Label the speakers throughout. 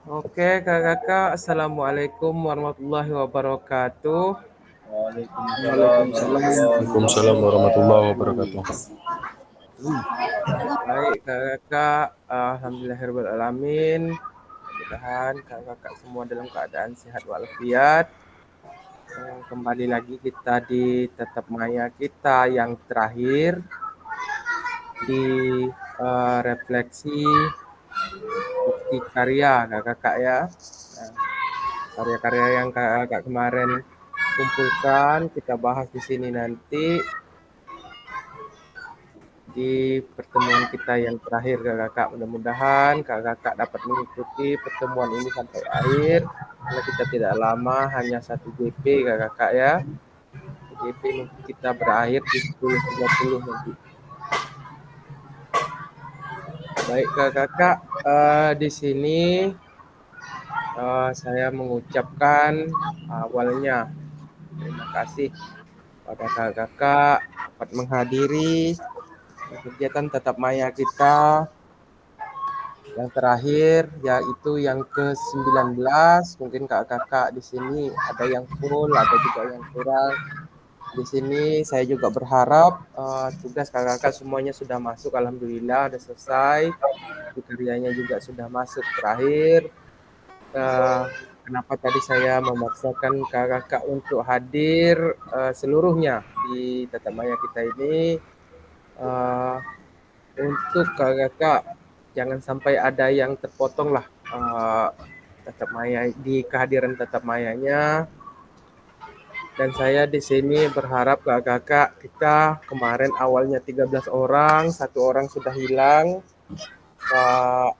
Speaker 1: Oke, kakak-kakak, assalamualaikum warahmatullahi wabarakatuh.
Speaker 2: Waalaikumsalam
Speaker 3: Waalaikumsalam warahmatullahi wabarakatuh.
Speaker 1: Baik, kakak-kakak, alhamdulillahirabbil alamin. Mudah-mudahan kakak-kakak semua dalam keadaan sehat walafiat. Kembali lagi kita di Tetap Maya kita yang terakhir di refleksi bukti karya kakak-kakak ya. Nah, karya-karya yang kakak kemarin kumpulkan kita bahas di sini nanti di pertemuan kita yang terakhir kakak-kakak. Mudah-mudahan kakak-kakak dapat mengikuti pertemuan ini sampai akhir karena kita tidak lama, hanya 1 GP kakak-kakak ya. GP kita berakhir di 10.30 nanti. Baik kakak-kakak, di sini saya mengucapkan awalnya terima kasih pada kakak-kakak dapat menghadiri kegiatan Tetap Maya kita yang terakhir, yaitu yang ke-19. Mungkin kakak-kakak di sini ada yang full, ada juga yang kurang. Di sini saya juga berharap tugas kakak-kakak semuanya sudah masuk, alhamdulillah sudah selesai. Karyanya juga sudah masuk terakhir. Kenapa tadi saya memaksakan kakak-kakak untuk hadir seluruhnya di Tetap Maya kita ini, untuk kakak-kakak jangan sampai ada yang terpotong lah Tetap Maya di kehadiran Tetap Mayanya. Dan saya di sini berharap kakak-kakak kita kemarin awalnya 13 orang, 1 orang sudah hilang. Pak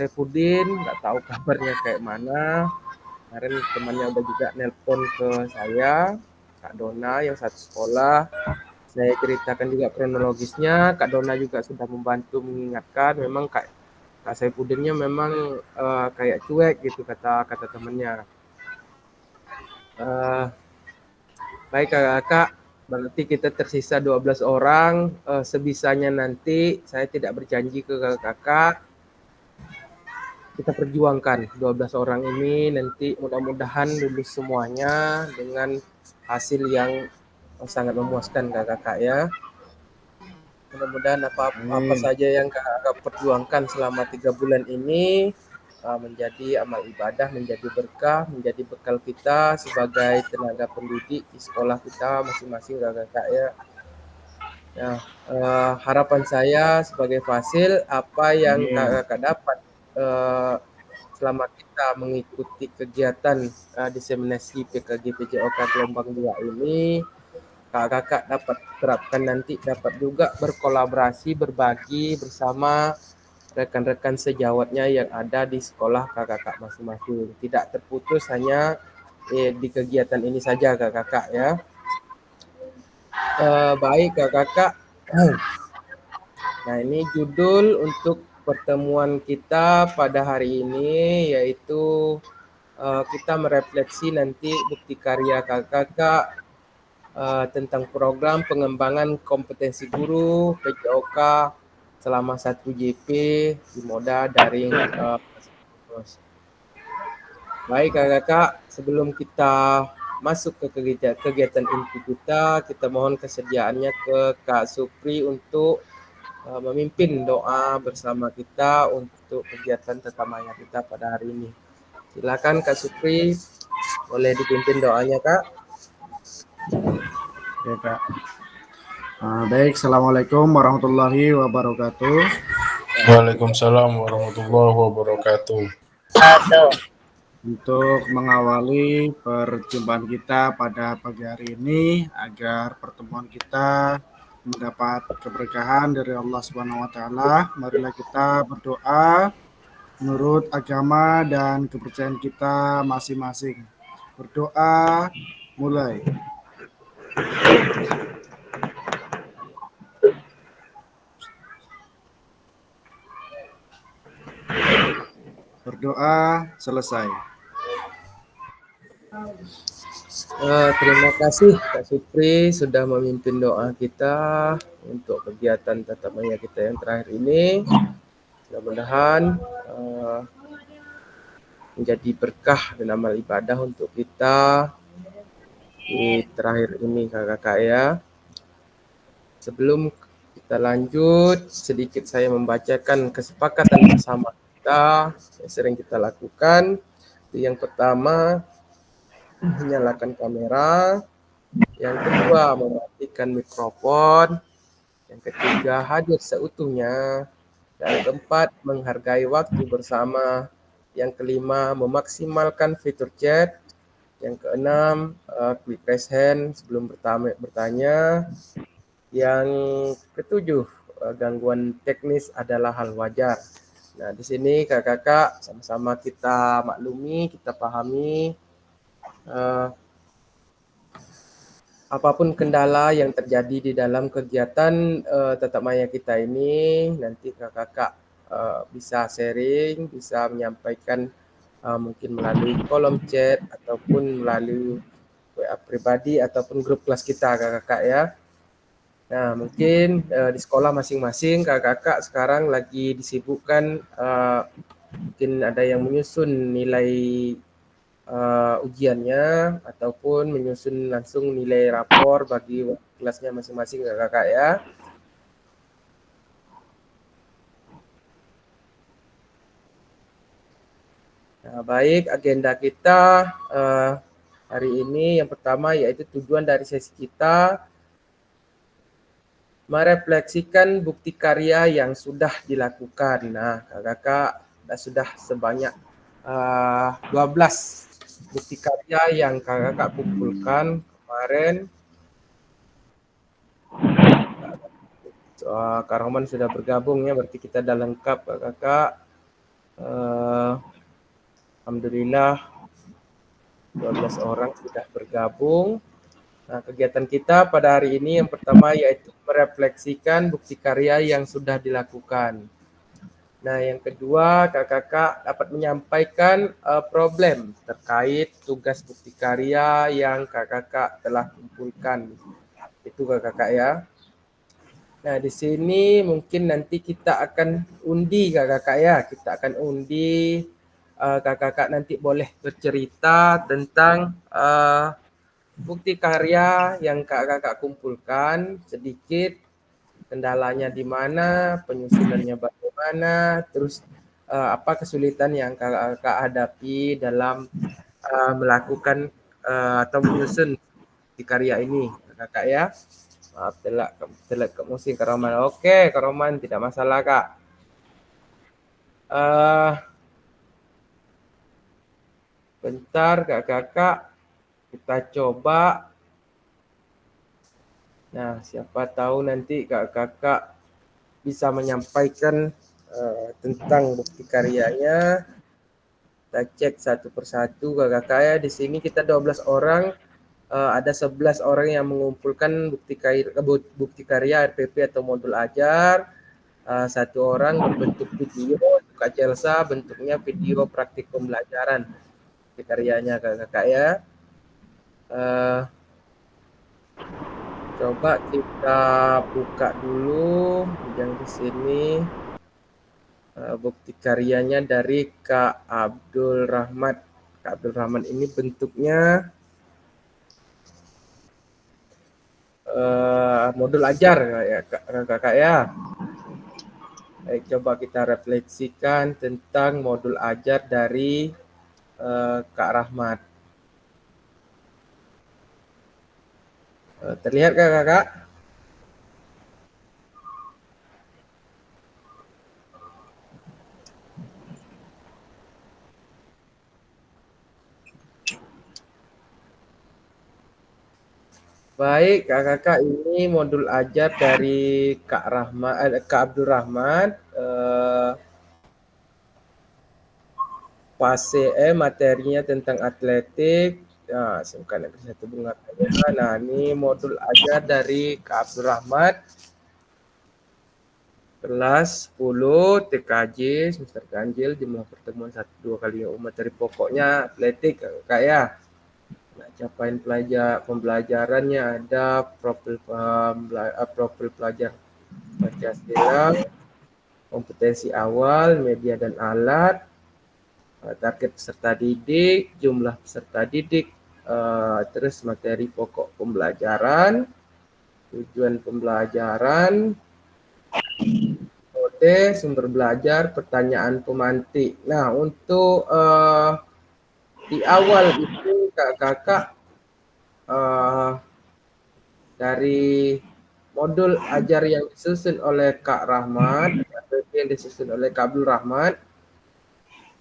Speaker 1: Saifuddin nggak tahu kabarnya kayak mana. Kemarin temannya udah juga nelpon ke saya, Kak Dona yang satu sekolah. Saya ceritakan juga kronologisnya. Kak Dona juga sudah membantu mengingatkan. Memang Kak Saifuddinnya memang kayak cuek gitu kata temannya. Baik kakak, berarti kita tersisa 12 orang. Sebisanya nanti saya tidak berjanji ke kakak. Kita perjuangkan 12 orang ini nanti mudah-mudahan lulus semuanya dengan hasil yang sangat memuaskan kakak ya. Mudah-mudahan apa saja yang kakak perjuangkan selama 3 bulan ini menjadi amal ibadah, menjadi berkah, menjadi bekal kita sebagai tenaga pendidik di sekolah kita masing-masing kakak ya. Nah, harapan saya sebagai Fasil, apa yang kakak dapat selama kita mengikuti kegiatan diseminasi PKG PJOK gelombang 2 ini, kakak dapat terapkan nanti, dapat juga berkolaborasi, berbagi bersama rekan-rekan sejawatnya yang ada di sekolah kakak masing-masing. Tidak terputus hanya di kegiatan ini saja kakak ya. Baik kakak. Nah, ini judul untuk pertemuan kita pada hari ini, yaitu kita merefleksi nanti bukti karya kakak tentang program pengembangan kompetensi guru PJOK selama 1 JP di moda daring. Baik kakak, sebelum kita masuk ke kegiatan inti kita mohon kesediaannya ke Kak Supri untuk memimpin doa bersama kita untuk kegiatan Tetap Maya kita pada hari ini. Silakan Kak Supri, boleh dipimpin doanya Kak.
Speaker 2: Ya, Kak. Baik, Assalamualaikum warahmatullahi wabarakatuh.
Speaker 3: Waalaikumsalam warahmatullahi wabarakatuh.
Speaker 2: Untuk mengawali perjumpaan kita pada pagi hari ini, agar pertemuan kita mendapat keberkahan dari Allah Subhanahu wa taala, marilah kita berdoa menurut agama dan kepercayaan kita masing-masing. Berdoa mulai. Berdoa selesai.
Speaker 1: Terima kasih Kak Supri sudah memimpin doa kita untuk kegiatan tatap muka kita yang terakhir ini. Mudah-mudahan menjadi berkah dan amal ibadah untuk kita di terakhir ini kakak-kakak ya. Sebelum kita lanjut, sedikit saya membacakan kesepakatan bersama kita yang sering kita lakukan. Yang pertama, menyalakan kamera. Yang kedua, mematikan mikrofon. Yang ketiga, hadir seutuhnya. Yang keempat, menghargai waktu bersama. Yang kelima, memaksimalkan fitur chat. Yang keenam, klik raise hand sebelum bertanya. Yang ketujuh, gangguan teknis adalah hal wajar. Nah, di sini kakak-kakak sama-sama kita maklumi, kita pahami apapun kendala yang terjadi di dalam kegiatan tatap maya kita ini, nanti kakak-kakak bisa sharing, bisa menyampaikan mungkin melalui kolom chat ataupun melalui WA pribadi ataupun grup kelas kita kakak-kakak ya. Nah, mungkin di sekolah masing-masing kakak-kakak sekarang lagi disibukkan mungkin ada yang menyusun nilai ujiannya ataupun menyusun langsung nilai rapor bagi kelasnya masing-masing kakak-kakak ya. Nah, baik, agenda kita hari ini yang pertama yaitu tujuan dari sesi kita merefleksikan bukti karya yang sudah dilakukan. Nah, kakak-kakak sudah sebanyak 12 bukti karya yang kakak-kakak kumpulkan kemarin. Kak Roman sudah bergabung ya, berarti kita dah lengkap kakak-kakak. Alhamdulillah 12 orang sudah bergabung. Nah, kegiatan kita pada hari ini yang pertama yaitu merefleksikan bukti karya yang sudah dilakukan. Nah, yang kedua, kakak-kakak dapat menyampaikan problem terkait tugas bukti karya yang kakak-kakak telah kumpulkan. Itu kakak-kakak ya. Nah, di sini mungkin nanti kita akan undi kakak-kakak ya. Kita akan undi kakak-kakak nanti boleh bercerita tentang bukti karya yang kakak-kakak kumpulkan sedikit, kendalanya di mana, penyusunannya bagaimana, terus apa kesulitan yang kakak-kakak hadapi dalam melakukan atau menyusun bukti karya ini kakak ya. Maaf telat ke musim Kak Roman. Oke Kak Roman, tidak masalah Kak. Bentar kakak-kakak kita coba. Nah, siapa tahu nanti kakak-kakak bisa menyampaikan tentang bukti karyanya. Kita cek satu persatu kakak-kakak ya. Di sini kita 12 orang. Ada 11 orang yang mengumpulkan bukti karya RPP atau modul ajar. Satu orang berbentuk video, Kak Celsa bentuknya video praktik pembelajaran bukti karyanya kakak-kakak ya. Coba kita buka dulu yang di sini. Bukti karyanya dari Kak Abdul Rahmat. Kak Abdul Rahman ini bentuknya modul ajar ya kakak ya. Baik, coba kita refleksikan tentang modul ajar dari Kak Rahmat. Terlihat kakak? Baik, kakak-kakak ini modul ajar dari Kak Abdul Rahman. Materinya tentang atletik. Nah, SMK Negeri 1 Bunga Raya. Nah, ini modul ajar dari Kak Abdul Rahman. Kelas 10 TKJ semester ganjil, jumlah pertemuan 1-2 kali materi pokoknya atletik kakak ya. Nah, capaian pembelajarannya ada profil pelajar Pancasila, kompetensi awal, media dan alat, target peserta didik, jumlah peserta didik, terus materi pokok pembelajaran, tujuan pembelajaran, metode, sumber belajar, pertanyaan pemantik. Nah, untuk di awal itu kakak dari modul ajar yang disusun oleh Kak Rahmat atau yang disusun oleh Kak Abdul Rahmat,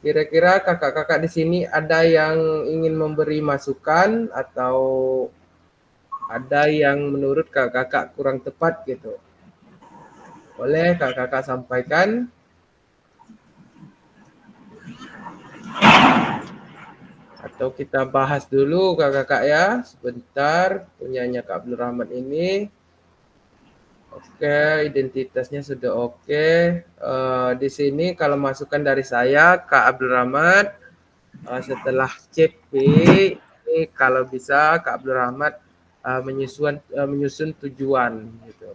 Speaker 1: kira-kira kakak-kakak di sini ada yang ingin memberi masukan atau ada yang menurut kakak-kakak kurang tepat gitu? Boleh kakak-kakak sampaikan? Atau kita bahas dulu kakak-kakak ya, sebentar punyanya Kak Abdul Rahmat ini. Oke, identitasnya sudah oke. Di sini kalau masukan dari saya, Kak Abdul Rahmat, setelah CP, ini kalau bisa Kak Abdul Rahmat menyusun tujuan gitu.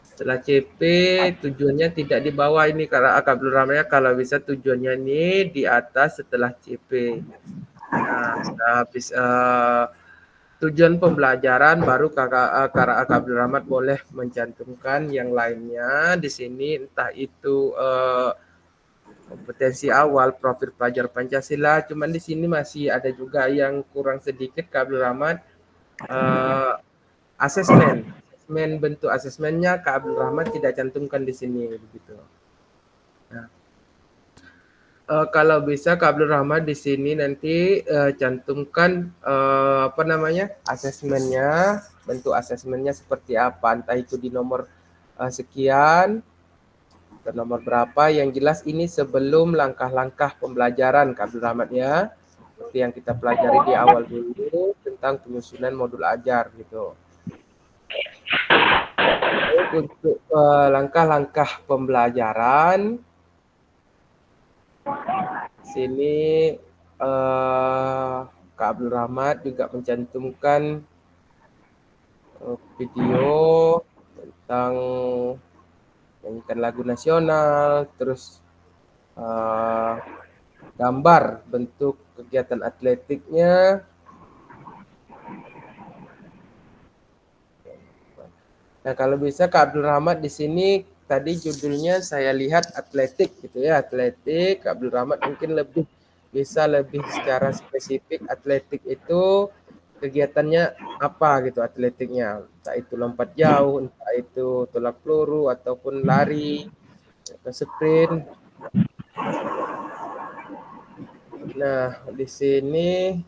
Speaker 1: Setelah CP, tujuannya tidak di bawah ini karena Kak Abdul Rahmat, kalau bisa tujuannya ini di atas setelah CP. Nah, setelah habis tujuan pembelajaran baru Kak Abdul Rahmat boleh mencantumkan yang lainnya di sini, entah itu kompetensi awal, profil pelajar Pancasila. Cuman di sini masih ada juga yang kurang sedikit Kak Abdul Rahmat, asesmen bentuk asesmennya Kak Abdul Rahmat tidak cantumkan di sini begitu. Nah, kalau bisa Kak Abdul Rahmat di sini nanti cantumkan asesmennya, bentuk asesmennya seperti apa, entah itu di nomor sekian atau nomor berapa, yang jelas ini sebelum langkah-langkah pembelajaran Kak Abdul Rahmat ya, seperti yang kita pelajari di awal dulu tentang penyusunan modul ajar gitu. Untuk langkah-langkah pembelajaran sini Kak Abdul Rahmat juga mencantumkan video tentang nyanyikan lagu nasional, terus gambar bentuk kegiatan atletiknya. Nah, kalau bisa Kak Abdul Rahmat di sini tadi judulnya saya lihat atletik gitu ya, atletik. Kak Abdul Rahmat mungkin bisa lebih secara spesifik atletik itu kegiatannya apa gitu atletiknya. Entah itu lompat jauh, entah itu tolak peluru ataupun lari atau sprint. Nah, di sini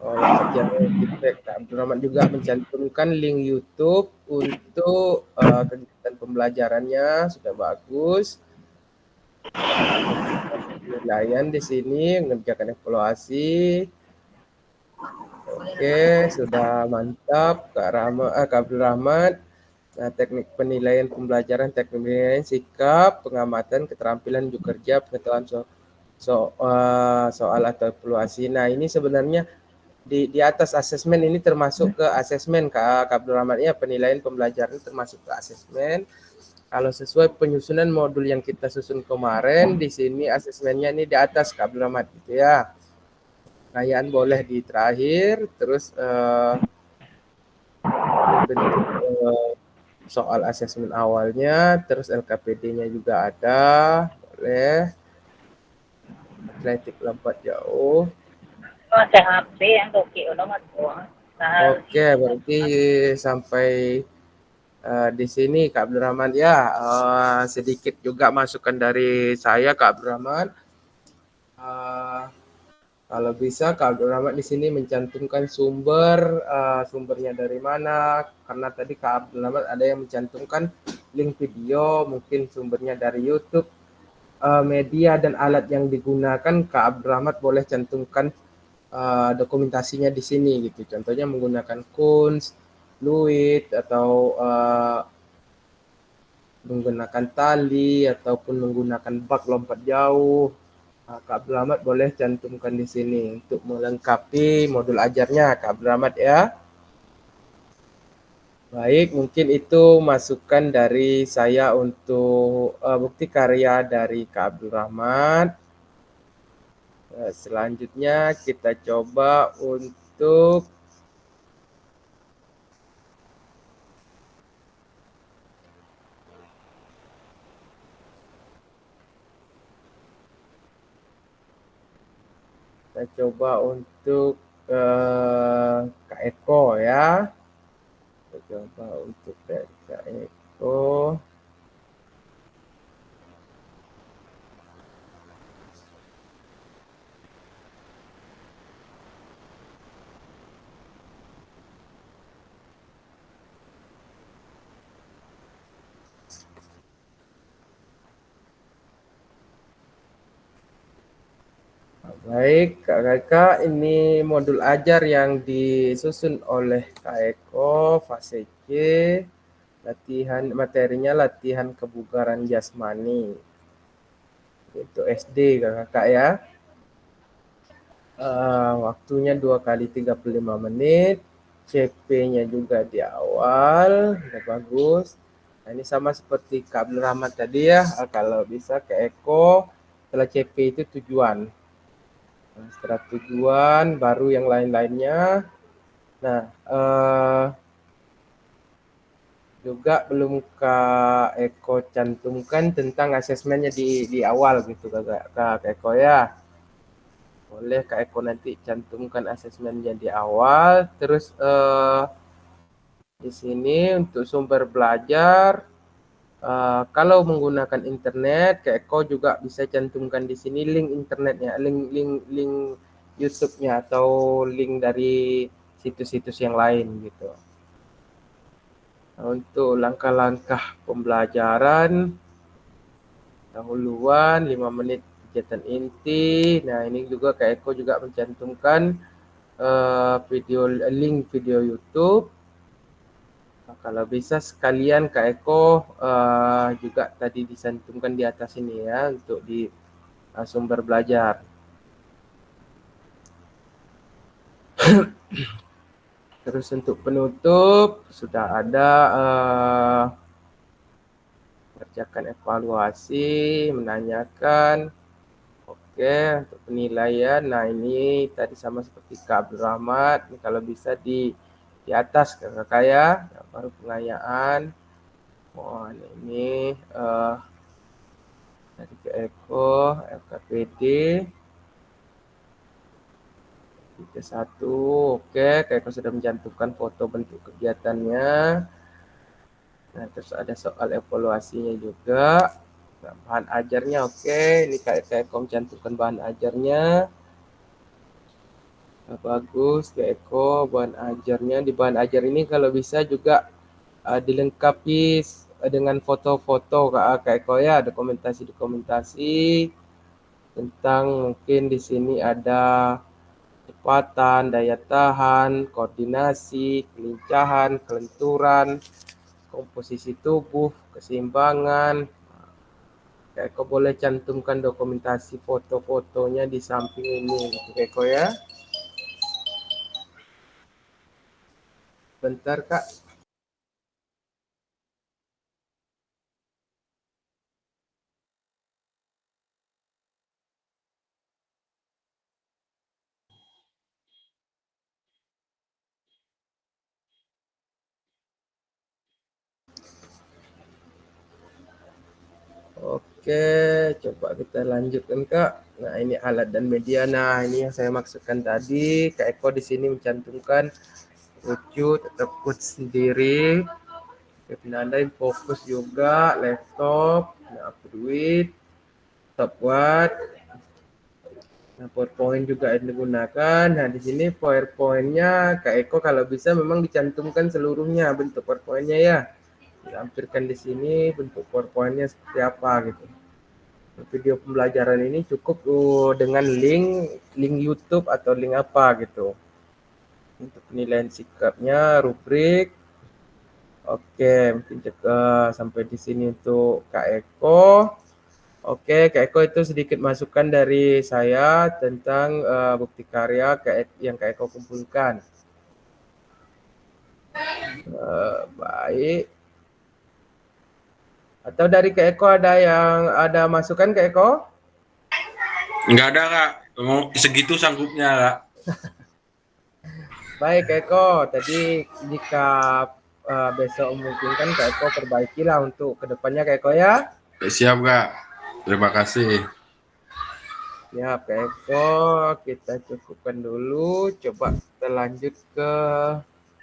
Speaker 1: lompat jauh feedback. Kak Abdul Rahmat juga mencantumkan link YouTube untuk kegiatan pembelajarannya, sudah bagus. Penilaian di sini mengerjakan evaluasi. Oke, sudah mantap Kak Abdul Rahmat. Nah, teknik penilaian pembelajaran, teknik penilaian sikap, pengamatan, keterampilan untuk kerja, pengetahuan soal atau evaluasi. Nah, ini sebenarnya di atas asesmen ini termasuk ke asesmen Kak Abdul Rahmat ya, penilaian pembelajaran termasuk ke asesmen. Kalau sesuai penyusunan modul yang kita susun kemarin, di sini asesmennya ini di atas Kak Abdul Rahmat gitu ya. Pertanyaan boleh di terakhir, terus ini bentuk soal asesmen awalnya, terus LKPD-nya juga ada, boleh. Atletik lompat jauh. Oke, berarti sampai di sini Kak Abdul Rahman ya, sedikit juga masukan dari saya Kak Abdul Rahman. Kalau bisa Kak Abdul Rahman di sini mencantumkan sumbernya dari mana, karena tadi Kak Abdul Rahman ada yang mencantumkan link video, mungkin sumbernya dari YouTube. Media dan alat yang digunakan Kak Abdul Rahman boleh cantumkan dokumentasinya di sini gitu. Contohnya menggunakan Kunz, Fluid, atau menggunakan tali ataupun menggunakan bak lompat jauh. Kak Abdul Ahmad boleh cantumkan di sini untuk melengkapi modul ajarnya, Kak Abdul Ahmad ya. Baik, mungkin itu masukan dari saya untuk bukti karya dari Kak Abdul Rahmat. Selanjutnya kita coba untuk Kak Eko ya. Kita coba untuk Kak Eko. Baik, Kakak, ini modul ajar yang disusun oleh Kak Eko, fase C, materinya latihan kebugaran jasmani. Itu SD, Kakak ya. Waktunya 2 kali 35 menit. CP-nya juga di awal, udah bagus. Nah, ini sama seperti Kak Abdul Rahmat tadi ya. Kalau bisa ke Eko, setelah CP itu tujuan. Nah, setelah tujuan, baru yang lain-lainnya. Nah, juga belum Kak Eko cantumkan tentang asesmennya di awal gitu Kak Eko ya. Boleh Kak Eko nanti cantumkan asesmennya di awal. Terus di sini untuk sumber belajar, kalau menggunakan internet, Kak Eko juga bisa cantumkan di sini link internetnya, link YouTube-nya atau link dari situs-situs yang lain gitu. Nah, untuk langkah-langkah pembelajaran, dahuluan 5 menit kegiatan inti. Nah, ini juga Kak Eko juga mencantumkan link video YouTube. Nah, kalau bisa sekalian Kak Eko juga tadi dicantumkan di atas ini ya untuk di sumber belajar. Terus untuk penutup sudah ada kerjakan evaluasi, menanyakan. Oke, untuk penilaian. Nah, ini tadi sama seperti Kak Abdul Rahmat. Ini kalau bisa di atas Kakak ya. Baru pengayaan. Oh, ini dari Kak Eko, FKPD. Tiga satu, oke. Kak Eko sudah mencantumkan foto bentuk kegiatannya. Nah, terus ada soal evaluasinya juga. Nah, bahan ajarnya oke. Ini Kak Eko mencantumkan bahan ajarnya. Nah, bagus Kak Eko bahan ajarnya. Di bahan ajar ini kalau bisa juga dilengkapi dengan foto-foto Kak Eko ya, dokumentasi tentang mungkin di sini ada kecepatan, daya tahan, koordinasi, kelincahan, kelenturan, komposisi tubuh, keseimbangan. Kak Eko boleh cantumkan dokumentasi foto-fotonya di samping ini, Kak Eko ya. Bentar Kak. Oke, coba kita lanjutkan Kak. Nah, ini alat dan media. Nah, ini yang saya maksudkan tadi. Kak Eko di sini mencantumkan wujud atau code sendiri. Penandai fokus juga, laptop, Update, stopwatch. Nah, PowerPoint juga yang digunakan. Nah, di sini PowerPoint-nya Kak Eko kalau bisa memang dicantumkan seluruhnya bentuk PowerPoint-nya ya. Dilampirkan di sini bentuk PowerPoint-nya seperti apa gitu. Video pembelajaran ini cukup dengan link YouTube atau link apa gitu. Untuk penilaian sikapnya, rubrik. Oke, mungkin sampai di sini untuk Kak Eko. Oke, Kak Eko, itu sedikit masukan dari saya tentang bukti karya yang Kak Eko kumpulkan. Baik. Atau dari Kak Eko ada masukan, Kak Eko?
Speaker 3: Enggak ada, Kak. Mau segitu sanggupnya, Kak.
Speaker 1: Baik, Kak Eko. Tadi jika besok memungkinkan, Kak Eko perbaikilah untuk kedepannya, Kak Eko ya.
Speaker 3: Siap, Kak. Terima kasih.
Speaker 1: Ya, Kak Eko, kita cukupkan dulu. Coba kita lanjut ke...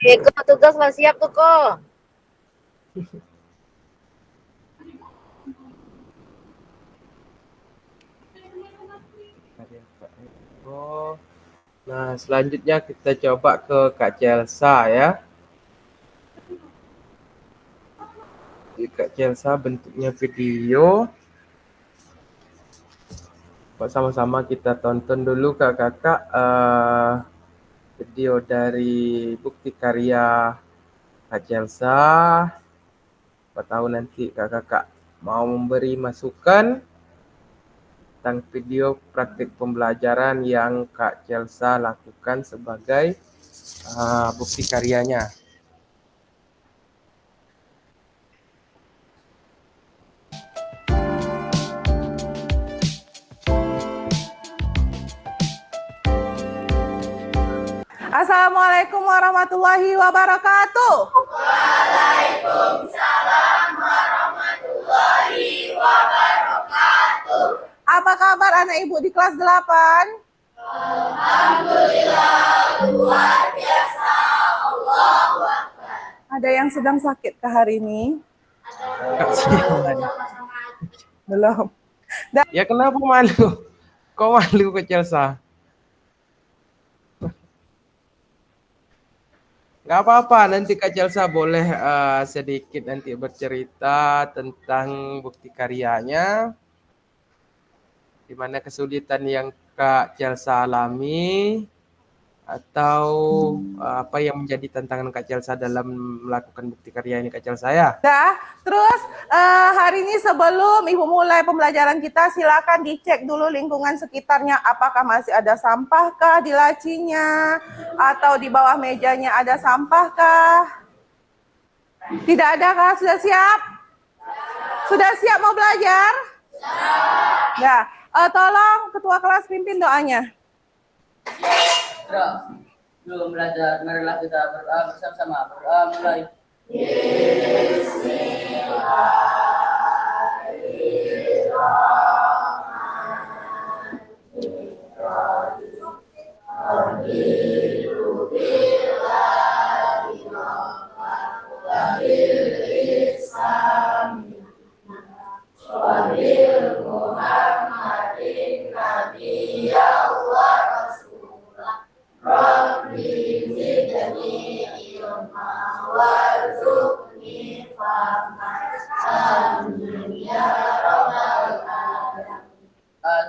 Speaker 4: Eko, tugas lah siap tuh, kok.
Speaker 1: Nah, selanjutnya kita coba ke Kak Celsa ya. Di Kak Celsa bentuknya video. Sama-sama kita tonton dulu kakak video dari bukti karya Kak Celsa. Siapa tahu nanti kakak mau memberi masukan tentang video praktik pembelajaran yang Kak Celsa lakukan sebagai bukti karyanya.
Speaker 5: Assalamualaikum warahmatullahi wabarakatuh. Waalaikumsalam warahmatullahi wabarakatuh. Apa kabar anak ibu di kelas 8? Alhamdulillah, luar biasa. Allahu Akbar. Ada yang sedang sakit ke hari ini? Belum.
Speaker 1: Ya kenapa malu? Kok malu Kak Celsa? Nggak apa-apa, nanti Kak Celsa boleh sedikit nanti bercerita tentang bukti karyanya. Di mana kesulitan yang Kak Celsa alami atau apa yang menjadi tantangan Kak Celsa dalam melakukan bukti karya ini Kak Celsa ya?
Speaker 5: Dah, terus hari ini sebelum Ibu mulai pembelajaran kita, silakan dicek dulu lingkungan sekitarnya. Apakah masih ada sampahkah di lacinya? Atau di bawah mejanya ada sampahkah? Tidak ada kah? Sudah siap? Sudah siap mau belajar? Siap. Nah, tolong ketua kelas pimpin doanya.
Speaker 6: Belum belajar, marilah kita berdoa bersama-sama. Berdoa mulai.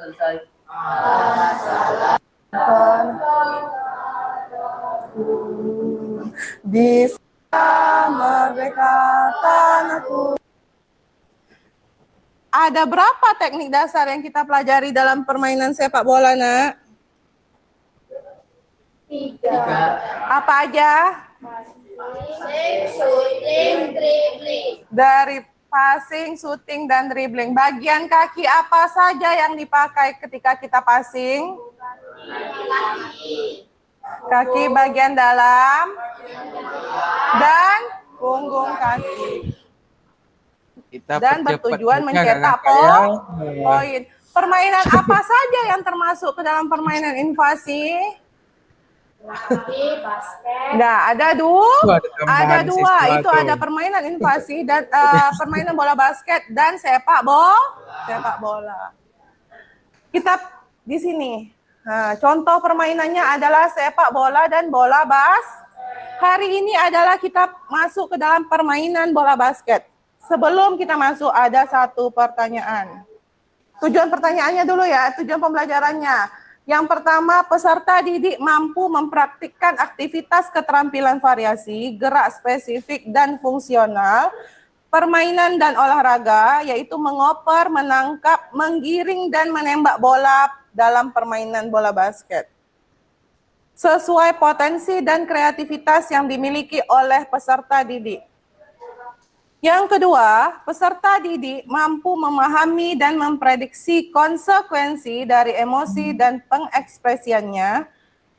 Speaker 6: Selesai.
Speaker 5: Bisa merdeka tanahku. Ada berapa teknik dasar yang kita pelajari dalam permainan sepak bola, Nak? 3. Apa aja? Shooting, dribbling. Dari passing, shooting, dan dribbling. Bagian kaki apa saja yang dipakai ketika kita passing? Kaki bagian dalam dan punggung kaki.
Speaker 1: Kita
Speaker 5: Dan bertujuan mencetak poin. Permainan apa saja yang termasuk ke dalam permainan invasi? Nah, ada dua. Itu ada permainan invasi dan permainan bola basket dan sepak bola. Kita di sini. Nah, contoh permainannya adalah sepak bola dan bola Hari ini adalah kita masuk ke dalam permainan bola basket. Sebelum kita masuk ada satu pertanyaan. Tujuan pertanyaannya dulu ya, tujuan pembelajarannya. Yang pertama, peserta didik mampu mempraktikkan aktivitas keterampilan variasi, gerak spesifik dan fungsional permainan dan olahraga, yaitu mengoper, menangkap, menggiring, dan menembak bola dalam permainan bola basket. Sesuai potensi dan kreativitas yang dimiliki oleh peserta didik. Yang kedua, peserta didik mampu memahami dan memprediksi konsekuensi dari emosi dan pengekspresiannya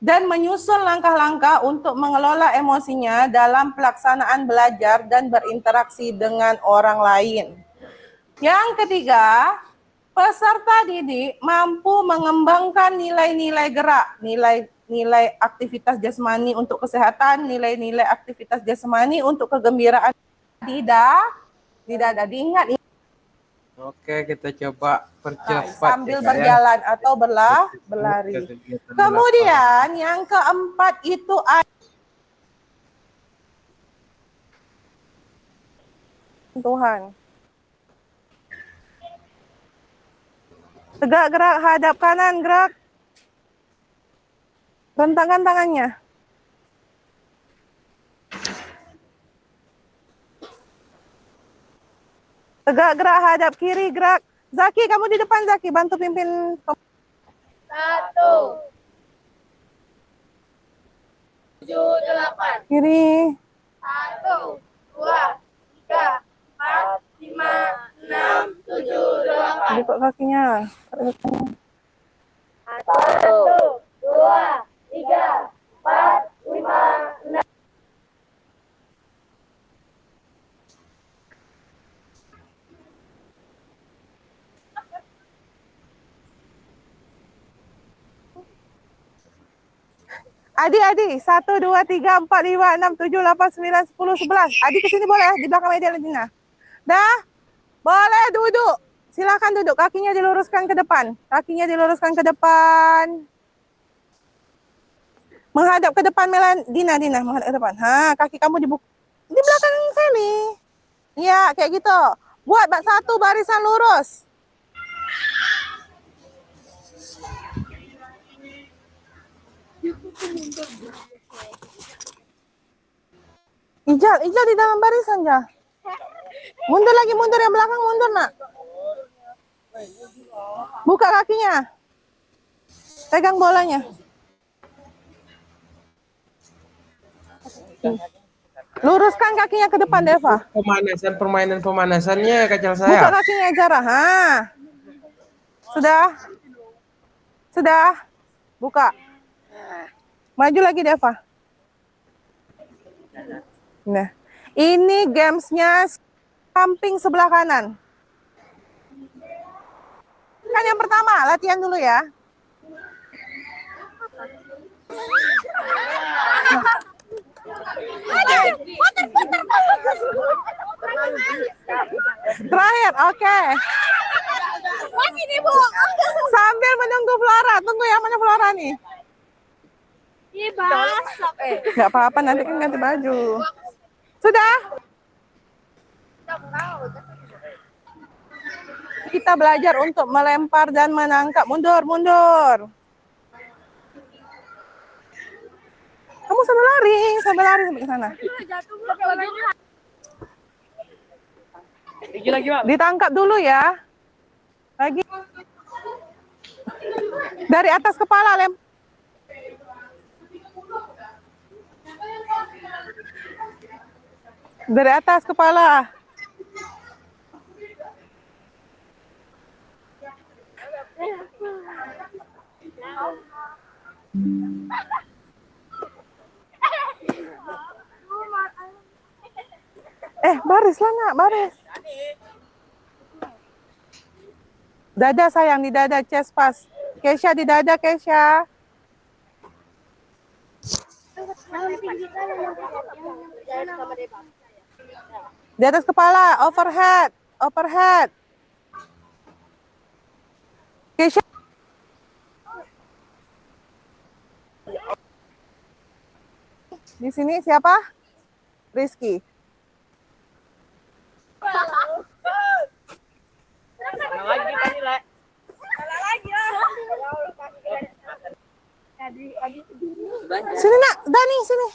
Speaker 5: dan menyusun langkah-langkah untuk mengelola emosinya dalam pelaksanaan belajar dan berinteraksi dengan orang lain. Yang ketiga, peserta didik mampu mengembangkan nilai-nilai gerak, nilai aktivitas jasmani untuk kesehatan, nilai-nilai aktivitas jasmani untuk kegembiraan. Tidak diingat.
Speaker 1: Oke, kita coba percepat
Speaker 5: Sambil
Speaker 1: ya, Kak,
Speaker 5: berjalan atau berlari.
Speaker 1: Kegiatan
Speaker 5: Kemudian yang keempat itu Tuhan. Tegak, gerak, hadap kanan, gerak. Rentangkan tangannya. Tegak, gerak, hadap kiri, gerak. Zaki, kamu di depan, Zaki. Bantu pimpin.
Speaker 4: 1, 7, 8.
Speaker 5: Kiri.
Speaker 4: 1, 2, 3, 4, 5, 6, 7, 8.
Speaker 5: Buka kakinya.
Speaker 4: 1, 2, 3, 4, 5, 6.
Speaker 5: Adi, 1, 2, 3, 4, 5, 6, 7, 8, 9, 10, 11. Adi kesini boleh, di belakang meja Ledina. Dah, boleh duduk. Silakan duduk, kakinya diluruskan ke depan. Kakinya diluruskan ke depan. Menghadap ke depan, Dina, menghadap ke depan. Kaki kamu di belakang sini. Iya, kayak gitu. Buat satu barisan lurus. Ijal di dalam barisan, ja. Mundur lagi, mundur yang belakang, mundur, nak. Buka kakinya. Pegang bolanya. Luruskan kakinya ke depan, Deva.
Speaker 1: Permainan pemanasannya, kacau saya.
Speaker 5: Buka kakinya, Jara. Sudah. Buka. Maju lagi, Deva. Nah, ini gamesnya samping sebelah kanan. Kan yang pertama, latihan dulu ya. Terakhir, oke.
Speaker 4: Masih nih, Bu.
Speaker 5: Sambil menunggu Flora, tunggu yang mana Flora nih?
Speaker 4: Iya, Bas.
Speaker 5: Nggak apa-apa, nanti kan ganti baju. Sudah? Kita belajar untuk melempar dan menangkap. Mundur. Kamu sambil lari sampai ke sana. Ditangkap dulu ya. Lagi. Dari atas kepala, lem. Dari atas kepala. Baris lah, nak, baris. Dada sayang, di dada, chest pass. Kesha di dada, Kesha. Di atas kepala, overhead. Kesha. Di sini siapa? Rizky. Sini, nak, Dani, sini.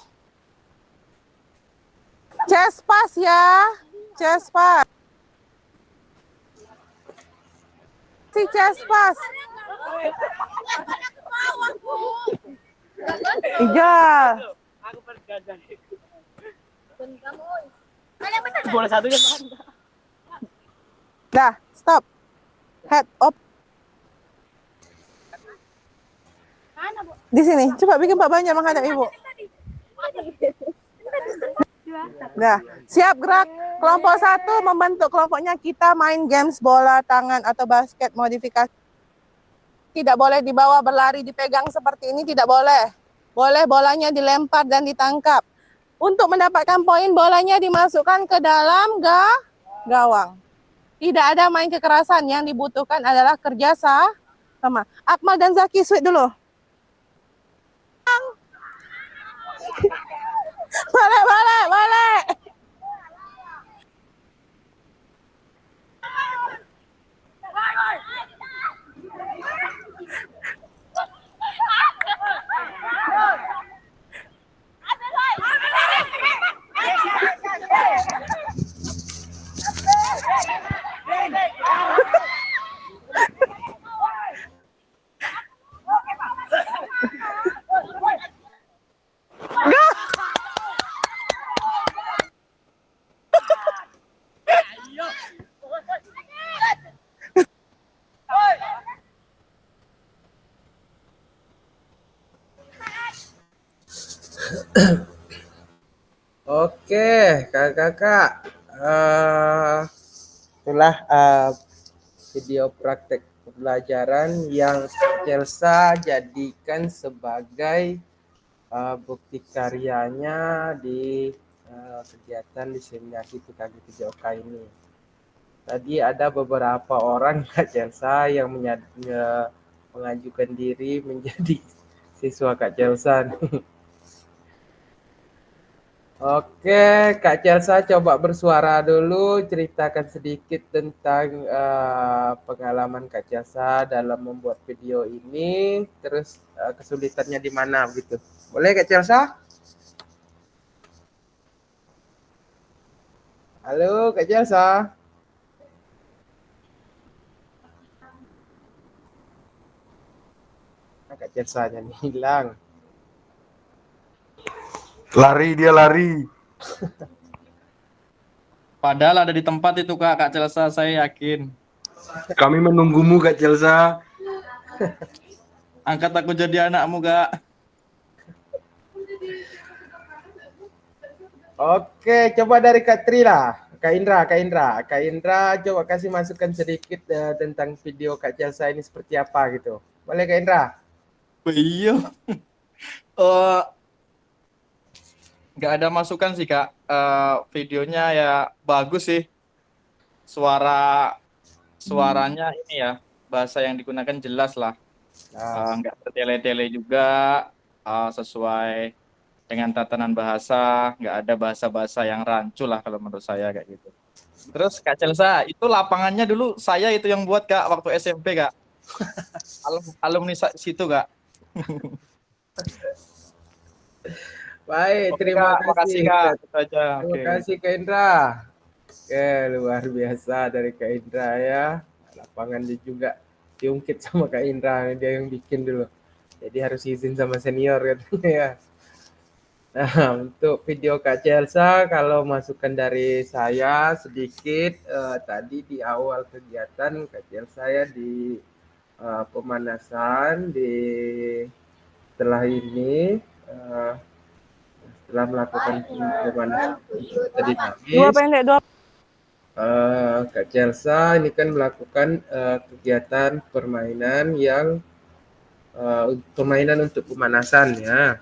Speaker 5: Chest pass ya. chest pass. Si chest pass. Ijal.
Speaker 6: Bola satu ya, Bang.
Speaker 5: Dah, stop. Head up. Di sini. Coba bikin Pak banyak menghadap Ibu. Dah, siap gerak. Kelompok 1 membentuk kelompoknya, kita main games bola tangan atau basket modifikasi. Tidak boleh dibawa berlari, dipegang seperti ini, tidak boleh. Boleh bolanya dilempar dan ditangkap. Untuk mendapatkan poin, bolanya dimasukkan ke dalam gawang. Tidak ada main kekerasan, yang dibutuhkan adalah kerja sama. Akmal dan Zaki, sweet dulu. Balik.
Speaker 1: Oke, kakak-kakak. Itulah video praktek pembelajaran yang Celsa jadikan sebagai bukti karyanya di kegiatan diseminasi PKG 7OK ini. Tadi ada beberapa orang Kak Celsa yang mengajukan diri menjadi siswa Kak Celsa. Oke, Kak Celsa coba bersuara dulu, ceritakan sedikit tentang pengalaman Kak Celsa dalam membuat video ini, terus kesulitannya di mana gitu. Boleh Kak Celsa? Halo Kak Celsa. Kak Celsa-nya nih hilang.
Speaker 3: Lari dia lari.
Speaker 7: Padahal ada di tempat itu Kak Celsa, saya yakin.
Speaker 3: Kami menunggumu Kak Celsa.
Speaker 7: Angkat aku jadi anakmu Kak.
Speaker 1: Oke, coba dari Kak Tri lah. Kak Indra coba kasih masukan sedikit tentang video Kak Celsa ini seperti apa gitu. Boleh Kak Indra?
Speaker 7: Oh, iya. Nggak ada masukan sih Kak. Videonya ya bagus sih. Suaranya ini ya, bahasa yang digunakan jelas lah. Nggak bertele-tele juga, sesuai dengan tatanan bahasa, nggak ada bahasa-bahasa yang rancu lah kalau menurut saya kayak gitu. Terus Kak Celsa, itu lapangannya dulu saya itu yang buat Kak waktu SMP Kak. Alumni situ Kak.
Speaker 1: Baik, terima kasih
Speaker 7: Kak. Itu aja.
Speaker 1: Terima kasih Kak Indra. Oke, luar biasa dari Kak Indra ya. Lapangan dia juga diungkit sama Kak Indra, dia yang bikin dulu. Jadi harus izin sama senior katanya ya. Nah, untuk video Kak Celsa, kalau masukan dari saya sedikit, tadi di awal kegiatan Kak Celsa ya di pemanasan, setelah ini, setelah melakukan pemanasan tadi habis, Kak Celsa ini kan melakukan kegiatan permainan yang permainan untuk pemanasan ya.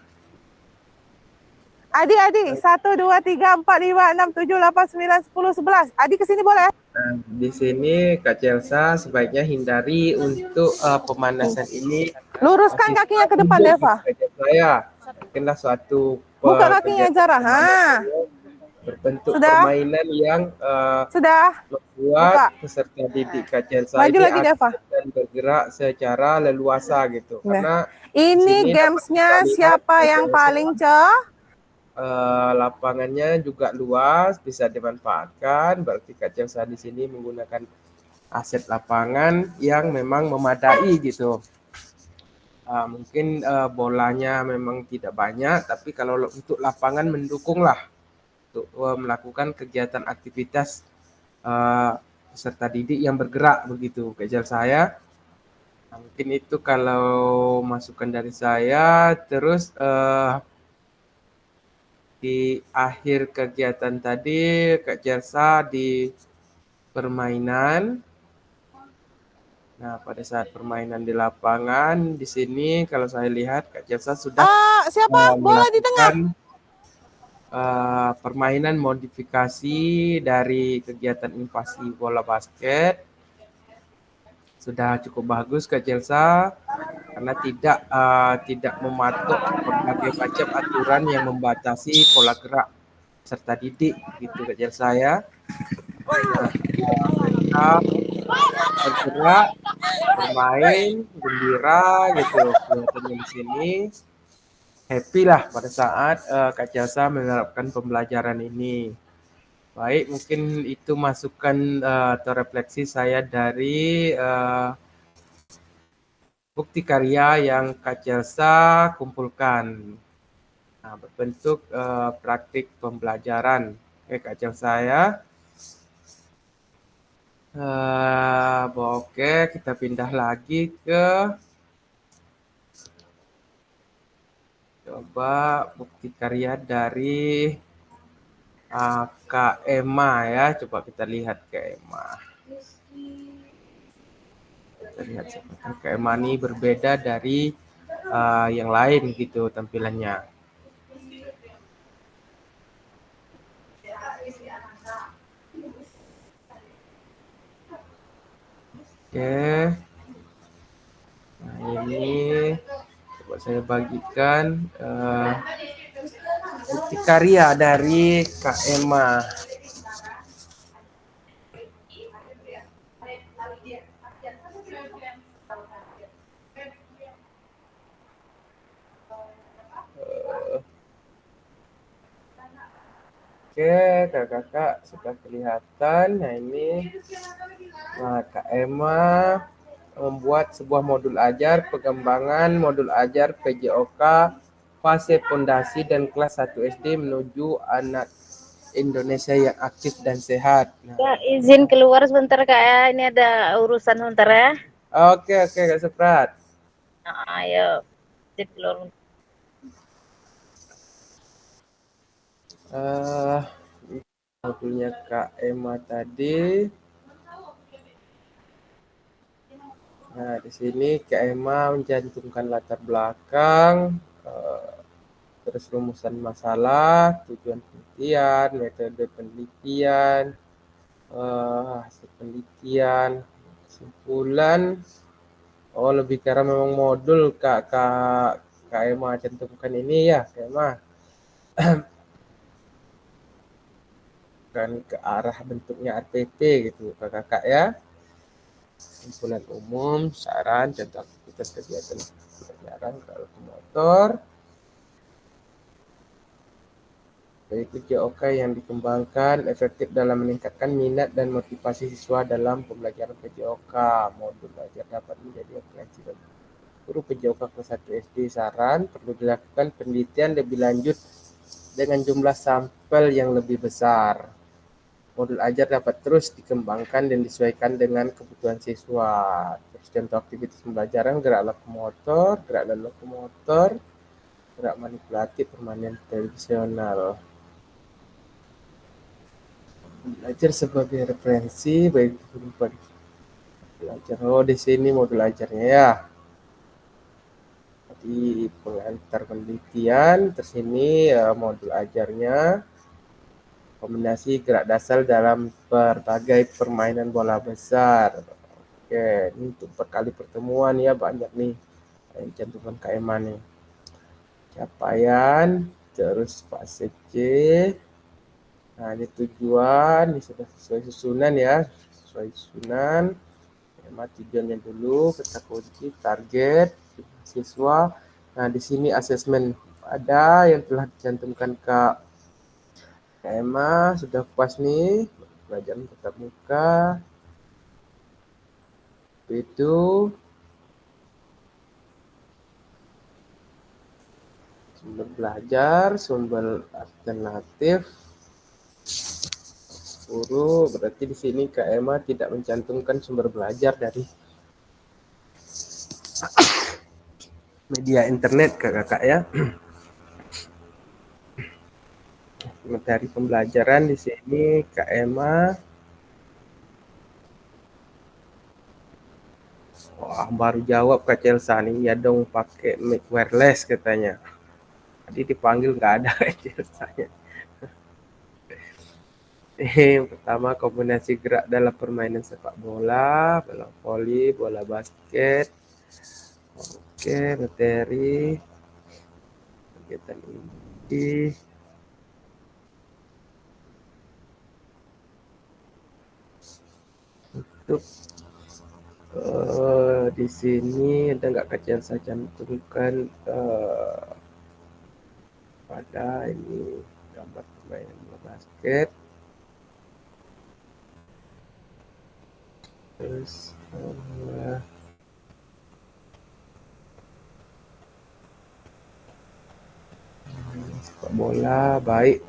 Speaker 5: Adi, 1, 2, 3, 4, 5, 6, 7, 8, 9, 10, 11. Adi kesini boleh?
Speaker 1: Nah, di sini Kak Celsa sebaiknya hindari untuk pemanasan ini.
Speaker 5: Luruskan kakinya ke depan, Deva.
Speaker 1: Saya mungkinlah suatu
Speaker 5: buka kakinya Zara.
Speaker 1: Berbentuk
Speaker 5: Sudah?
Speaker 1: permainan yang
Speaker 5: Sudah
Speaker 1: membuat peserta didik Kak Celsa
Speaker 5: maju
Speaker 1: ini
Speaker 5: lagi, Deva.
Speaker 1: dan bergerak secara leluasa gitu.
Speaker 5: Nah,
Speaker 1: Karena
Speaker 5: ini
Speaker 1: sini
Speaker 5: gamesnya
Speaker 1: dapat kita
Speaker 5: siapa
Speaker 1: lihat
Speaker 5: yang
Speaker 1: Kak
Speaker 5: paling
Speaker 1: lapangannya juga luas, bisa dimanfaatkan. Berarti Kak Chelsea di sini menggunakan aset lapangan yang memang memadai gitu. Mungkin bolanya memang tidak banyak, tapi kalau untuk lapangan mendukung lah untuk melakukan kegiatan aktivitas peserta didik yang bergerak begitu, Kak Chelsea. Mungkin itu kalau masukan dari saya. Terus di akhir kegiatan tadi Kak Chelsea di permainan. Nah, pada saat permainan di lapangan di sini kalau saya lihat Kak Chelsea sudah
Speaker 5: Siapa? Bola di tengah.
Speaker 1: melakukan permainan modifikasi dari kegiatan invasi bola basket. Sudah cukup bagus Kak Chelsea karena tidak mematok berbagai macam aturan yang membatasi pola gerak serta didik gitu Kak Chelsea. Mereka bergerak, bermain, gembira gitu kelihatannya di sini. Happy lah pada saat Kak Chelsea menerapkan pembelajaran ini. Baik, mungkin itu masukan atau refleksi saya dari bukti karya yang Kak Chelsea kumpulkan. Nah, berbentuk praktik pembelajaran. Oke, Kak Chelsea ya. Oke, kita pindah lagi ke coba bukti karya dari Kak Emma ya. Coba kita lihat Kak Emma. Kita lihat seperti Kak Emma ini berbeda dari yang lain gitu tampilannya. Oke. Nah, ini coba saya bagikan bukti karya dari Kak Emma. Oke, kakak-kakak sudah kelihatan. Nah, ini Kak Emma membuat sebuah modul ajar pengembangan modul ajar PJOK fase fondasi dan kelas 1 SD menuju anak Indonesia yang aktif dan sehat. Nah,
Speaker 4: Kak, izin keluar sebentar Kak ya. Ini ada urusan sebentar ya.
Speaker 1: oke Kak Seprat.
Speaker 4: Ayo. Izin keluar.
Speaker 1: Modulnya Kak Emma tadi. Nah, di sini Kak Emma mencantumkan latar belakang, terus rumusan masalah, tujuan penelitian, metode penelitian, hasil penelitian, kesimpulan. Oh, lebih karena memang modul Kak Emma cantumkan ini ya, Kak Emma. Bukan ke arah bentuknya RPP gitu, kakak ya. Kesimpulan umum, saran, contoh aktivitas kegiatan pelajaran kalau motor. Yaitu JOK yang dikembangkan efektif dalam meningkatkan minat dan motivasi siswa dalam pembelajaran PJOK. Modul belajar dapat menjadi referensi bagi guru PJOK kelas 1 SD. Saran, perlu dilakukan penelitian lebih lanjut dengan jumlah sampel yang lebih besar. Modul ajar dapat terus dikembangkan dan disesuaikan dengan kebutuhan siswa. Terus contoh aktivitas pembelajaran gerak lokomotor, gerak manipulatif, permainan tradisional. Belajar sebagai referensi baik guru belajar. Oh, di sini modul ajarnya ya. Di pengantar penelitian, terus ini modul ajarnya. Kombinasi gerak dasar dalam berbagai permainan bola besar. Oke, ini untuk berkali pertemuan ya, banyak nih yang cantuman Kak Emma nih. Capaian, terus fase C. Nah, ini tujuan, ini sudah sesuai susunan ya, sesuai susunan. Emma tujuannya dulu, kata kunci, target, siswa. Nah, di sini asesmen ada yang telah dicantumkan Kak Emma. Sudah puas nih pelajaran tatap muka. Itu sumber belajar, sumber alternatif, guru. Berarti di sini Kak Emma tidak mencantumkan sumber belajar dari media internet kakak ya. Materi pembelajaran di sini Kak Emma. Wah, baru jawab Kak Celsa nih, ya dong pakai mic wireless katanya. Tadi dipanggil nggak ada Kak Celsanya. Yang pertama, kombinasi gerak dalam permainan sepak bola, bola voli, bola basket. Oke, materi kegiatan ini. Untuk di sini ada nggak kajian saya cantumkan pada ini gambar permainan bola basket. Terus sepak bola baik.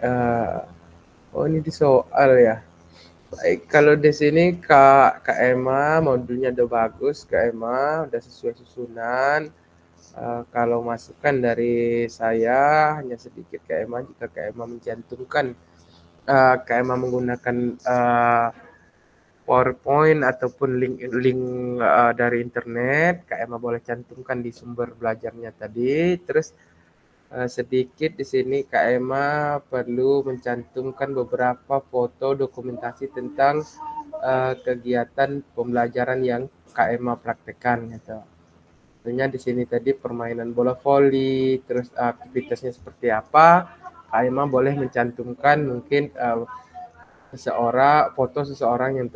Speaker 1: Oh ini di soal ya. Baik, kalau di sini Kak Emma modulnya udah bagus, Kak Emma udah sesuai susunan. Kalau masukan dari saya hanya sedikit Kak Emma, jika Kak Emma mencantumkan Kak Emma menggunakan PowerPoint ataupun link dari internet, Kak Emma boleh cantumkan di sumber belajarnya tadi. Terus sedikit di sini Kak Emma perlu mencantumkan beberapa foto dokumentasi tentang kegiatan pembelajaran yang Kak Emma praktekkan gitu. Tentunya di sini tadi permainan bola voli, terus aktivitasnya seperti apa. Kak Emma boleh mencantumkan mungkin foto seseorang yang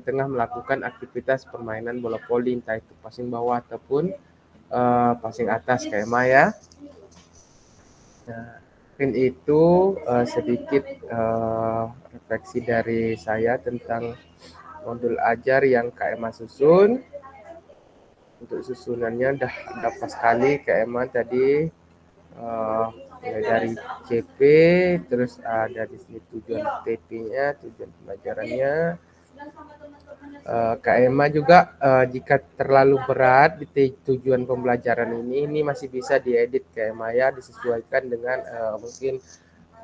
Speaker 1: tengah melakukan aktivitas permainan bola voli, entah itu passing bawah ataupun passing atas Kak Emma ya. Nah, mungkin itu sedikit refleksi dari saya tentang modul ajar yang Kak Emma susun. Untuk susunannya udah pas sekali Kak Emma tadi, mulai dari CP, terus ada di sini tujuan TP-nya, tujuan pembelajarannya. Kak Emma juga jika terlalu berat di tujuan pembelajaran ini masih bisa diedit Kak Emma ya, disesuaikan dengan mungkin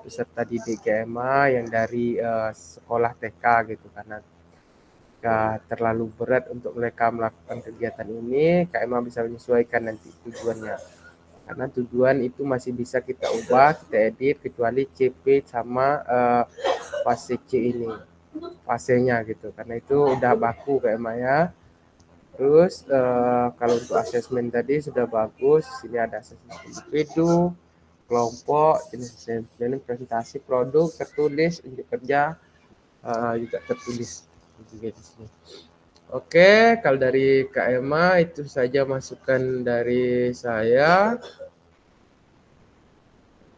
Speaker 1: peserta didik Kak Emma yang dari sekolah TK gitu, karena terlalu berat untuk mereka melakukan kegiatan ini, Kak Emma bisa menyesuaikan nanti tujuannya. Karena tujuan itu masih bisa kita ubah, kita edit, kecuali CP sama fase C ini, fasenya gitu. Karena itu udah baku Kak Emma ya. Terus kalau untuk asesmen tadi sudah bagus. Sini ada asesmen individu, kelompok, jenis asesmen, presentasi produk, tertulis, unjuk kerja juga tertulis juga di sini. Oke, kalau dari Kak Emma itu saja masukan dari saya.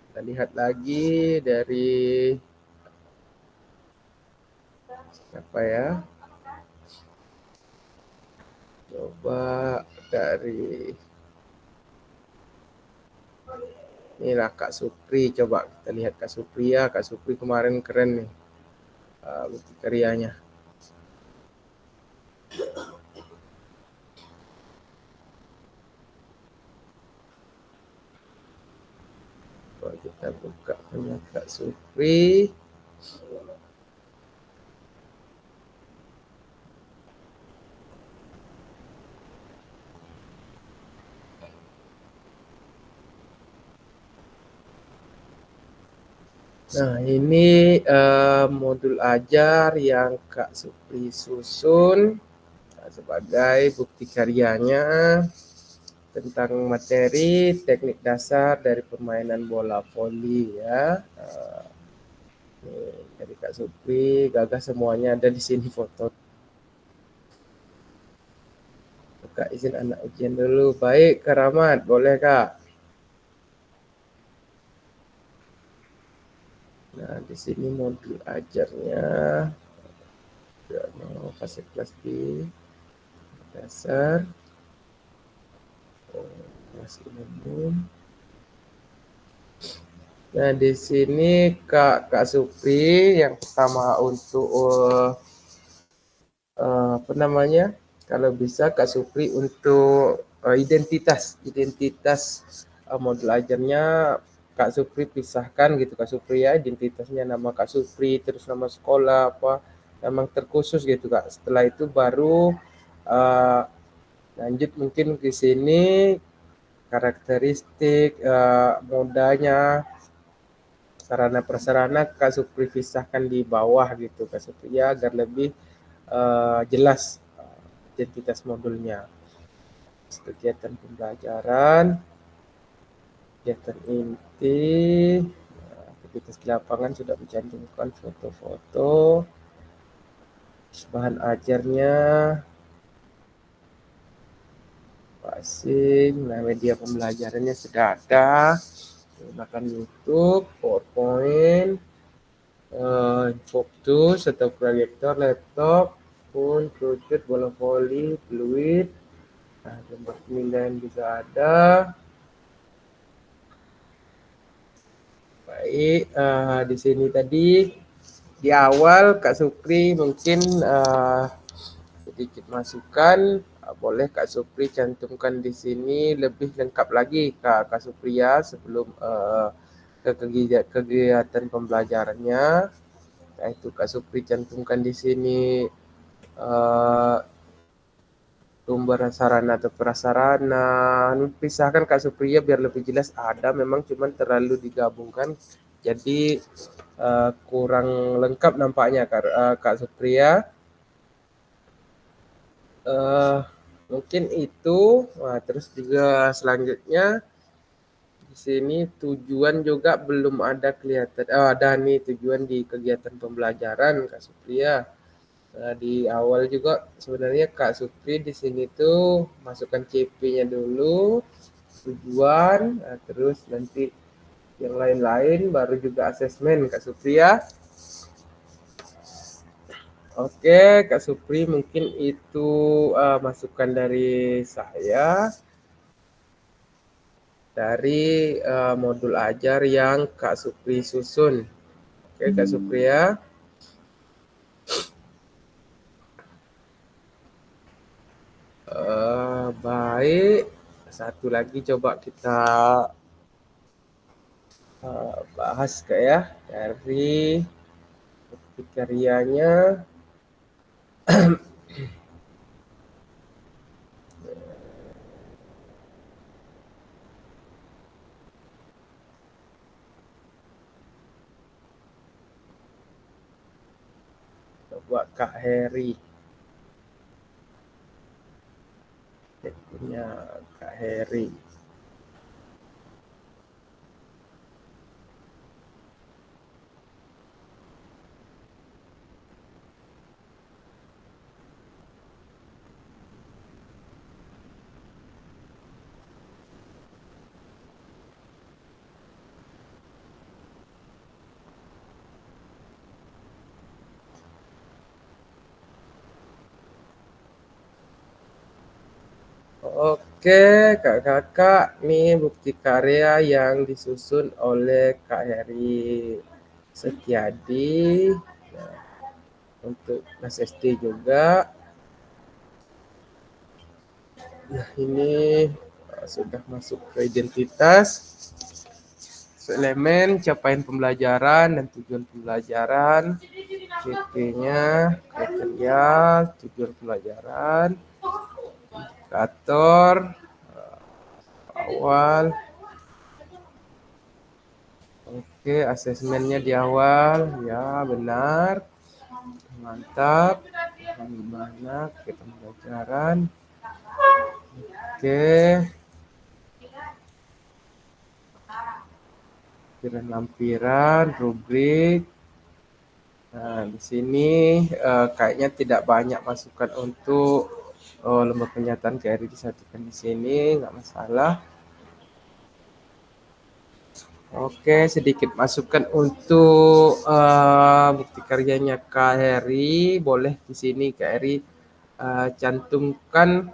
Speaker 1: Kita lihat lagi dari apa ya? Coba dari inilah Kak Supri. Coba kita lihat Kak Supri ya. Kak Supri kemarin keren nih bukti karyanya. Coba kita buka punya Kak Supri. Nah, ini modul ajar yang Kak Supri susun sebagai bukti karyanya tentang materi teknik dasar dari permainan bola voli ya. Dari Kak Supri, gagah semuanya ada di sini foto. Kak izin anak ujian dulu. Baik, Kak Rahmat, boleh Kak? Di sini modul ajarnya fase kelas di dasar, kelas umum. Nah, di sini Kak Supri yang pertama untuk apa namanya? Kalau bisa Kak Supri untuk identitas modul ajarnya Kak Supri pisahkan gitu Kak Supri ya, identitasnya nama Kak Supri, terus nama sekolah apa, memang terkhusus gitu Kak. Setelah itu baru lanjut mungkin ke sini karakteristik modanya, sarana prasarana Kak Supri pisahkan di bawah gitu Kak Supri ya, agar lebih jelas identitas modulnya. Kegiatan pembelajaran, kegiatan inti, aktivitas di lapangan sudah mencantumkan foto-foto, bahan ajarnya, asing, nah media pembelajarannya sudah ada, menggunakan YouTube, PowerPoint, Infoctus atau proyektor laptop, pun Crucut, bola voli, fluid, nah gambar penilaian juga ada. Baik, di sini tadi di awal Kak Supri mungkin sedikit masukan, boleh Kak Supri cantumkan di sini lebih lengkap lagi Kak Supri ya sebelum ke kegiatan pembelajarannya. Nah, itu Kak Supri cantumkan di sini sumber sarana atau prasarana. Pisahkan Kak Supri ya biar lebih jelas. Ada memang cuman terlalu digabungkan, jadi kurang lengkap nampaknya Kak Supri ya. Mungkin itu. Nah, terus juga selanjutnya di sini tujuan juga belum ada kelihatan. Ada nih tujuan di kegiatan pembelajaran Kak Supri ya. Nah, di awal juga sebenarnya Kak Supri di sini tuh masukkan CP-nya dulu, tujuan, nah, terus nanti yang lain-lain baru juga asesmen Kak Supri ya. Oke, Kak Supri mungkin itu masukan dari saya dari modul ajar yang Kak Supri susun. Oke Kak Supri ya. Baik, satu lagi coba kita bahas Kak ya, dari karyanya. Coba Kak Heri. Punya Kak Heri. Oke, kakak-kakak, nih bukti karya yang disusun oleh Kak Heri Setiadi. Nah, untuk kelas SD juga. Nah, ini sudah masuk ke identitas, elemen, capaian pembelajaran dan tujuan pembelajaran, CP-nya, kriteria, tujuan pembelajaran, indikator, awal. Oke, asesmennya di awal, ya benar, mantap. Gimana kita pembelajaran? Oke, lampiran, rubrik. Nah, di sini kayaknya tidak banyak masukan untuk lembar pernyataan KRI disatukan di sini, nggak masalah. Oke, sedikit masukan untuk bukti karyanya Kak Heri. Boleh di sini Kak Heri cantumkan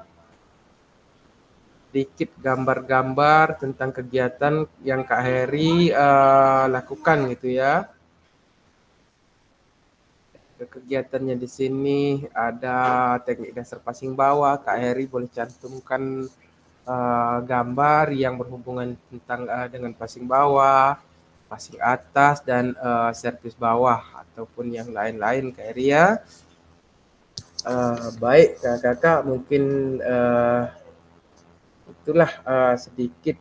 Speaker 1: sedikit gambar-gambar tentang kegiatan yang Kak Heri lakukan gitu ya. Kegiatannya di sini ada teknik dasar passing bawah. Kak Heri boleh cantumkan gambar yang berhubungan tentang dengan passing bawah, passing atas, dan servis bawah ataupun yang lain-lain Kak Heri ya. Baik kakak, mungkin itulah sedikit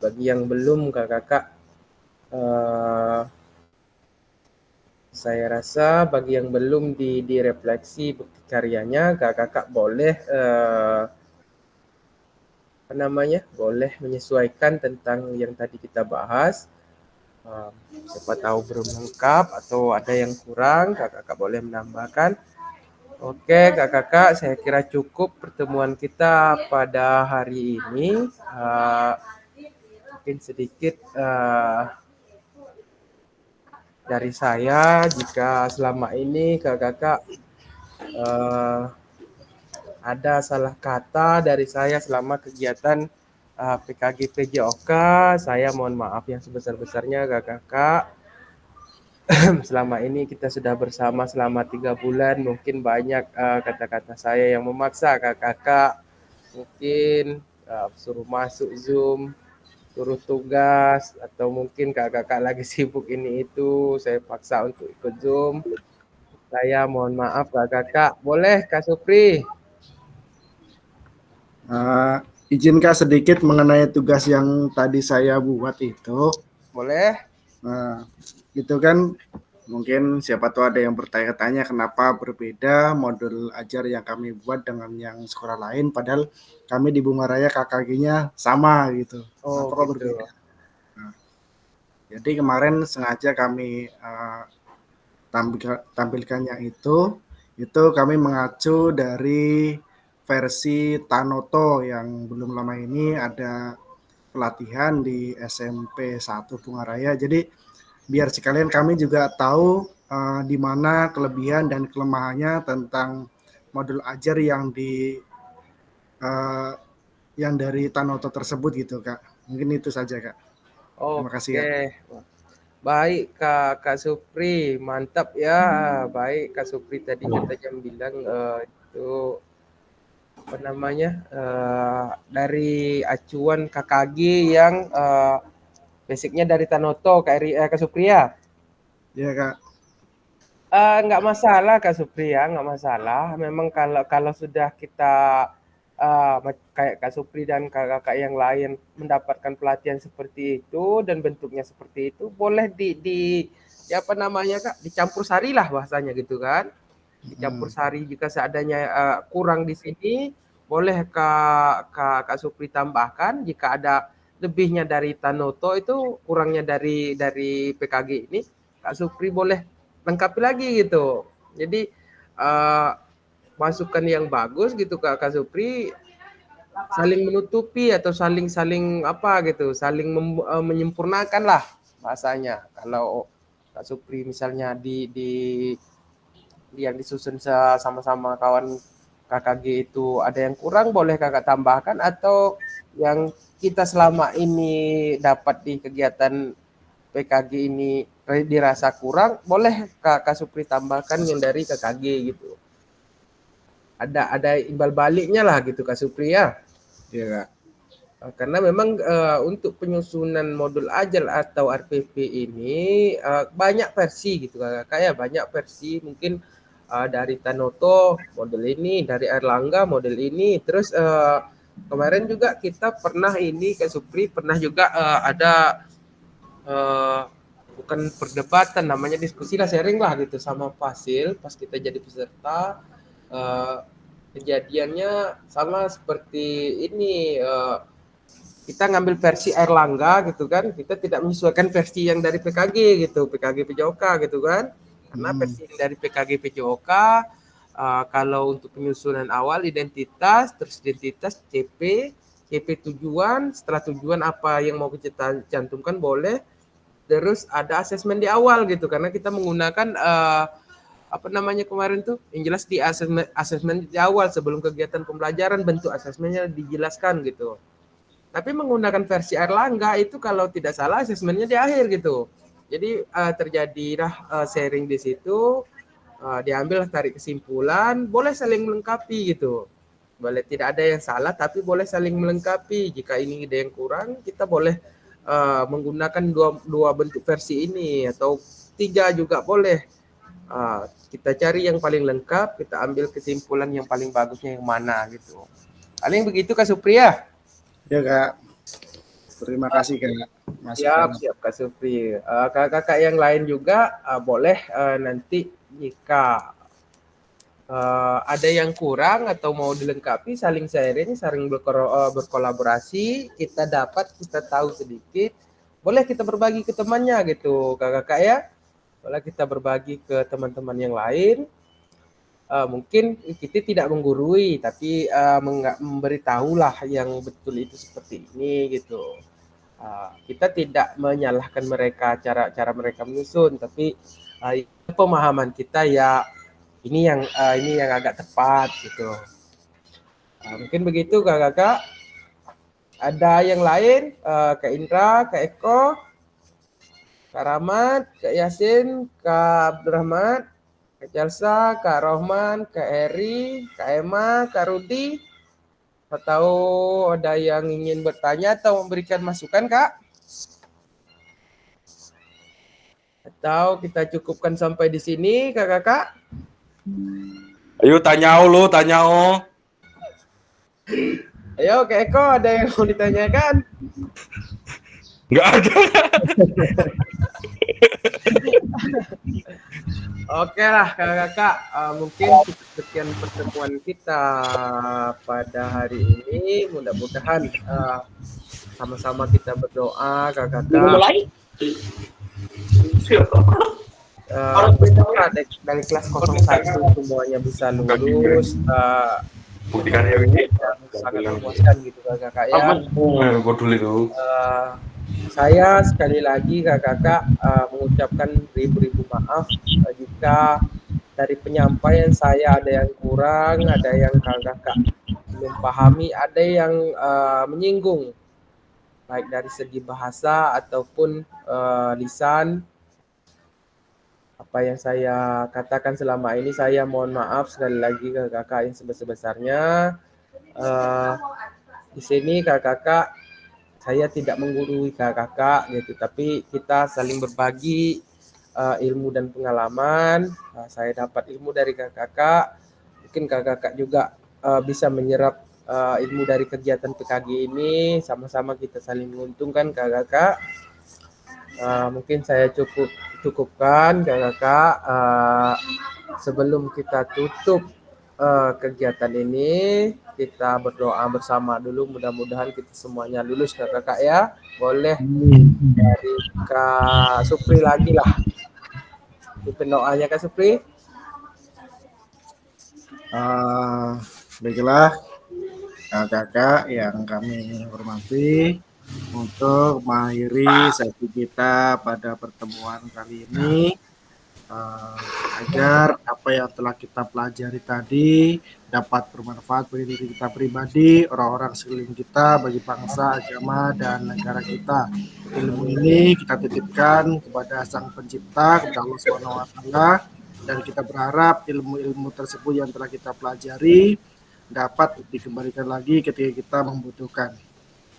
Speaker 1: bagi yang belum kakak. Saya rasa bagi yang belum direfleksi bukti karyanya, kakak boleh boleh menyesuaikan tentang yang tadi kita bahas. Siapa tahu belum lengkap atau ada yang kurang, kakak boleh menambahkan. Oke, kakak, saya kira cukup pertemuan kita pada hari ini. Mungkin sedikit dari saya, jika selama ini kakak ada salah kata dari saya selama kegiatan PKG PJOK, saya mohon maaf yang sebesar-besarnya kakak. Selama ini kita sudah bersama selama 3 bulan, mungkin banyak kata-kata saya yang memaksa kakak, mungkin suruh masuk Zoom, suruh tugas, atau mungkin kakak lagi sibuk ini itu, saya paksa untuk ikut Zoom. Saya mohon maaf kakak. Boleh Kak Supri?
Speaker 2: Izin Kak sedikit mengenai tugas yang tadi saya buat itu.
Speaker 1: Boleh.
Speaker 2: Itu kan mungkin siapa tahu ada yang bertanya-tanya kenapa berbeda modul ajar yang kami buat dengan yang sekolah lain, padahal kami di Bunga Raya KKG-nya sama gitu.
Speaker 1: Oh,
Speaker 2: kenapa
Speaker 1: gitu.
Speaker 2: berbeda? Jadi kemarin sengaja kami tampilkan yang itu kami mengacu dari versi Tanoto yang belum lama ini ada pelatihan di SMP 1 Bunga Raya. Jadi biar sekalian kami juga tahu di mana kelebihan dan kelemahannya tentang modul ajar yang dari Tanoto tersebut gitu Kak. Mungkin itu saja Kak. Terima kasih Kak.
Speaker 1: Baik Kak Supri, mantap ya. Baik Kak Supri tadi katanya bilang itu dari acuan KKG yang basicnya dari Tanoto Kak Supri ya?
Speaker 2: Iya Kak.
Speaker 1: Nggak masalah Kak Supri ya, nggak masalah. Memang kalau sudah kita kayak Kak Supri dan kakak yang lain mendapatkan pelatihan seperti itu dan bentuknya seperti itu, boleh Kak, dicampur sari lah bahasanya gitu kan. Dicampur sari jika seadanya kurang di sini, boleh Kak Supri tambahkan. Jika ada lebihnya dari Tanoto itu, kurangnya dari PKG ini, Kak Supri boleh lengkapi lagi gitu. Jadi masukan yang bagus gitu Kak Supri, saling menutupi atau saling apa gitu, saling menyempurnakan lah bahasanya. Kalau Kak Supri misalnya di yang disusun sama-sama kawan KKG itu ada yang kurang, boleh kakak tambahkan, atau yang kita selama ini dapat di kegiatan PKG ini dirasa kurang, boleh Kak Supri tambahkan yang dari KKG gitu. Ada imbal baliknya lah gitu Kak Supri ya.
Speaker 2: Iya Kak.
Speaker 1: Karena memang untuk penyusunan modul ajar atau RPP ini banyak versi gitu Kak ya, banyak versi. Mungkin dari Tanoto model ini, dari Erlangga model ini, terus kemarin juga kita pernah ini Kak Supri pernah juga ada bukan perdebatan, namanya diskusi lah, sharing lah gitu sama Fasil pas kita jadi peserta. Kejadiannya sama seperti ini, kita ngambil versi Erlangga gitu kan, kita tidak menyesuaikan versi yang dari PKG gitu, PKG PJOK gitu kan. Karena versi dari PKG PJOK kalau untuk penyusunan awal identitas, terus identitas CP tujuan, setelah tujuan apa yang mau kita cantumkan boleh, terus ada asesmen di awal gitu, karena kita menggunakan apa namanya kemarin tuh, yang jelas di asesmen di awal sebelum kegiatan pembelajaran bentuk asesmennya dijelaskan gitu. Tapi menggunakan versi Erlangga itu kalau tidak salah asesmennya di akhir gitu. Jadi terjadilah sharing di situ, diambil tarik kesimpulan, boleh saling melengkapi gitu. Boleh, tidak ada yang salah tapi boleh saling melengkapi. Jika ini ada yang kurang, kita boleh menggunakan dua bentuk versi ini atau 3 juga boleh. Kita cari yang paling lengkap, kita ambil kesimpulan yang paling bagusnya yang mana gitu. Paling begitu Kak Supri ya?
Speaker 2: Ya Kak, terima kasih Kak.
Speaker 1: Siap Kak Supri. Kakak-kakak yang lain juga boleh nanti jika ada yang kurang atau mau dilengkapi, saling sharing, saling berkolaborasi, kita tahu sedikit, boleh kita berbagi ke temannya gitu kakak-kakak ya. Boleh kita berbagi ke teman-teman yang lain. Mungkin kita tidak menggurui, tapi memberitahulah yang betul itu seperti ini gitu. Kita tidak menyalahkan mereka cara mereka menyusun, tapi pemahaman kita ya ini yang agak tepat gitu. Mungkin begitu kakak-kakak. Ada yang lain, Kak Indra, Kak Eko, Kak Rahmat, Kak Yasin, Kak Abdurrahman, Kak Jalsa, Kak Rohman, Kak Eri, Kak Emma, Kak Rudi, atau ada yang ingin bertanya atau memberikan masukan Kak? Atau kita cukupkan sampai di sini kakak-kakak?
Speaker 3: Ayo tanya tanya.
Speaker 1: Ayo Kak Eko, ada yang mau ditanyakan?
Speaker 3: Nggak ada.
Speaker 1: Oke lah kakak-kakak, mungkin sekian pertemuan kita pada hari ini. Mudah-mudahan sama-sama kita berdoa kakak-kakak. Dari kelas 01 semuanya bisa lulus.
Speaker 3: Buktikan ya ini.
Speaker 1: Sangat memuaskan gitu kakak-kakak ya. Saya sekali lagi kakak-kakak mengucapkan ribu-ribu maaf jika dari penyampaian saya ada yang kurang, ada yang kakak-kakak belum pahami, ada yang menyinggung baik dari segi bahasa ataupun lisan. Apa yang saya katakan selama ini saya mohon maaf sekali lagi kakak-kakak yang sebesar-besarnya. Di sini kakak-kakak saya tidak menggurui kakak-kakak gitu, tapi kita saling berbagi ilmu dan pengalaman. Saya dapat ilmu dari kakak-kakak, mungkin kakak-kakak juga bisa menyerap ilmu dari kegiatan PKG ini. Sama-sama kita saling menguntungkan kakak-kakak. Mungkin saya cukupkan kakak-kakak. Sebelum kita tutup kegiatan ini, kita berdoa bersama dulu, mudah-mudahan kita semuanya lulus kakak-kakak ya. Boleh dari Kak Supri lagi lah, pimpin doanya Kak Supri.
Speaker 2: Baiklah kakak-kakak yang kami hormati, untuk mengakhiri sesi kita pada pertemuan kali ini, agar apa yang telah kita pelajari tadi dapat bermanfaat bagi diri kita pribadi, orang-orang sekeliling kita, bagi bangsa, agama, dan negara kita. Ilmu ini kita titipkan kepada Sang Pencipta, kepada Allah SWT, dan kita berharap ilmu-ilmu tersebut yang telah kita pelajari dapat dikembalikan lagi ketika kita membutuhkan.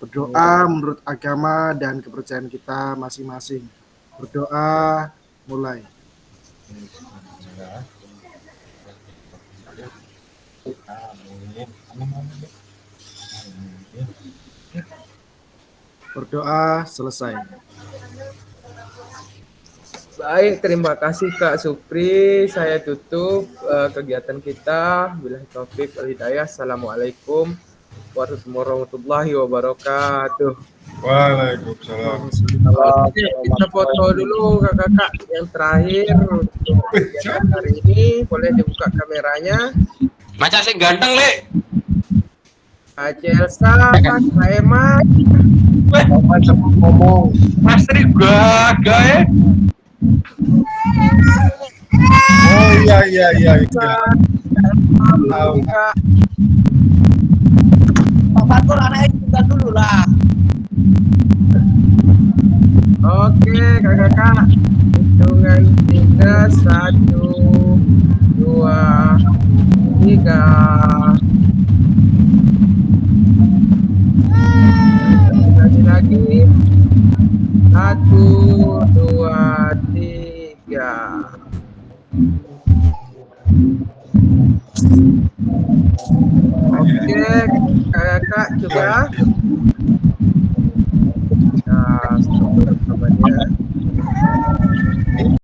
Speaker 2: Berdoa menurut agama dan kepercayaan kita masing-masing. Berdoa mulai. Berdoa selesai.
Speaker 1: Baik, terima kasih Kak Supri. Saya tutup kegiatan kita. Billahi taufik wal hidayah. Assalamualaikum warahmatullahi wabarakatuh.
Speaker 3: Waalaikumsalam.
Speaker 1: Oke, kita foto dulu kakak-kakak yang terakhir untuk kegiatan hari ini. Boleh dibuka kameranya.
Speaker 3: Macam sih ganteng, Le.
Speaker 1: Kak Celsa, Kak Emma.
Speaker 3: Mas Tri gak
Speaker 2: Oh iya. Tahu.
Speaker 1: Kak.
Speaker 6: Pak Fatur anaknya juga dulu lah.
Speaker 1: Oke, kakak-kakak. Hitungan 3, 1, 2, 3. Lagi. 1, 2, 3. Oke, kakak coba.